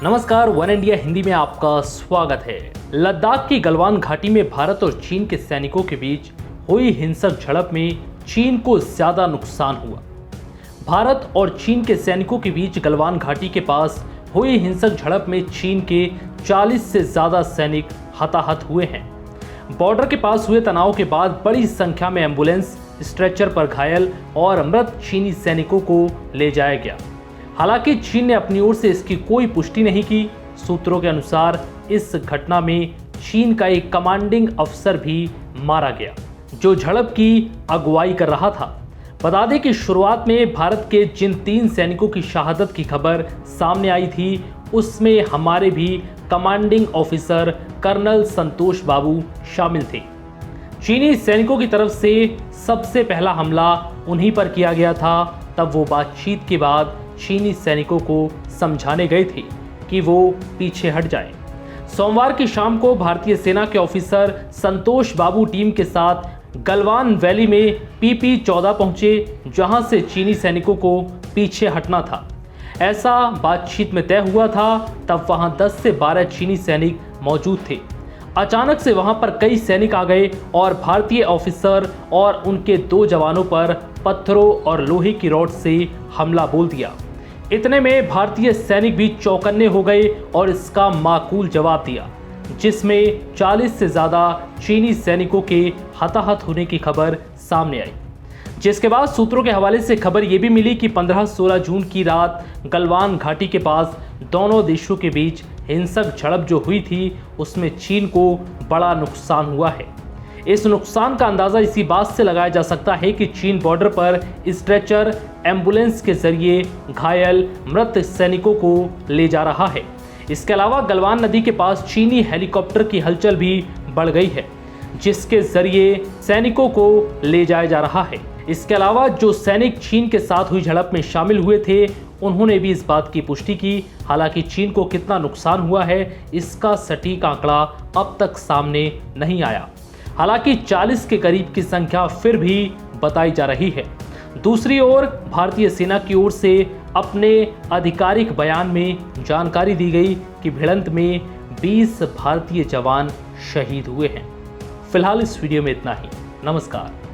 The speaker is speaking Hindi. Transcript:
नमस्कार, वन इंडिया हिंदी में आपका स्वागत है। लद्दाख की गलवान घाटी में भारत और चीन के सैनिकों के बीच हुई हिंसक झड़प में चीन को ज्यादा नुकसान हुआ। भारत और चीन के सैनिकों के बीच गलवान घाटी के पास हुई हिंसक झड़प में चीन के 40 से ज्यादा सैनिक हताहत हुए हैं। बॉर्डर के पास हुए तनाव के बाद बड़ी संख्या में एम्बुलेंस, स्ट्रेचर पर घायल और मृत चीनी सैनिकों को ले जाया गया। हालांकि चीन ने अपनी ओर से इसकी कोई पुष्टि नहीं की। सूत्रों के अनुसार इस घटना में चीन का एक कमांडिंग अफसर भी मारा गया, जो झड़प की अगुवाई कर रहा था। बता दें कि शुरुआत में भारत के जिन 3 सैनिकों की शहादत की खबर सामने आई थी, उसमें हमारे भी कमांडिंग ऑफिसर कर्नल संतोष बाबू शामिल थे। चीनी सैनिकों की तरफ से सबसे पहला हमला उन्हीं पर किया गया था। तब वो बातचीत के बाद चीनी सैनिकों को समझाने गए थे कि वो पीछे हट जाएं। सोमवार की शाम को भारतीय सेना के ऑफिसर संतोष बाबू टीम के साथ गलवान वैली में PP-14 पहुंचे, जहां से चीनी सैनिकों को पीछे हटना था। ऐसा बातचीत में तय हुआ था। तब वहां 10 से 12 चीनी सैनिक मौजूद थे। अचानक से वहां पर कई सैनिक आ गए और भारतीय ऑफिसर और उनके 2 जवानों पर पत्थरों और लोहे की रॉड से हमला बोल दिया। इतने में भारतीय सैनिक भी चौकन्ने हो गए और इसका माकूल जवाब दिया, जिसमें 40 से ज्यादा चीनी सैनिकों के हताहत होने की खबर सामने आई। जिसके बाद सूत्रों के हवाले से खबर यह भी मिली कि 15-16 जून की रात गलवान घाटी के पास दोनों देशों के बीच हिंसक झड़प जो हुई थी, उसमें चीन को बड़ा नुकसान हुआ है। इस नुकसान का अंदाजा इसी बात से लगाया जा सकता है कि चीन बॉर्डर पर स्ट्रेचर, एम्बुलेंस के जरिए घायल मृत सैनिकों को ले जा रहा है। इसके अलावा गलवान नदी के पास चीनी हेलीकॉप्टर की हलचल भी बढ़ गई है, जिसके जरिए सैनिकों को ले जाया जा रहा है। इसके अलावा जो सैनिक चीन के साथ हुई झड़प में शामिल हुए थे, उन्होंने भी इस बात की पुष्टि की। हालांकि चीन को कितना नुकसान हुआ है, इसका सटीक आंकड़ा अब तक सामने नहीं आया। हालांकि 40 के करीब की संख्या फिर भी बताई जा रही है। दूसरी ओर भारतीय सेना की ओर से अपने आधिकारिक बयान में जानकारी दी गई कि भिड़ंत में 20 भारतीय जवान शहीद हुए हैं। फिलहाल इस वीडियो में इतना ही। नमस्कार।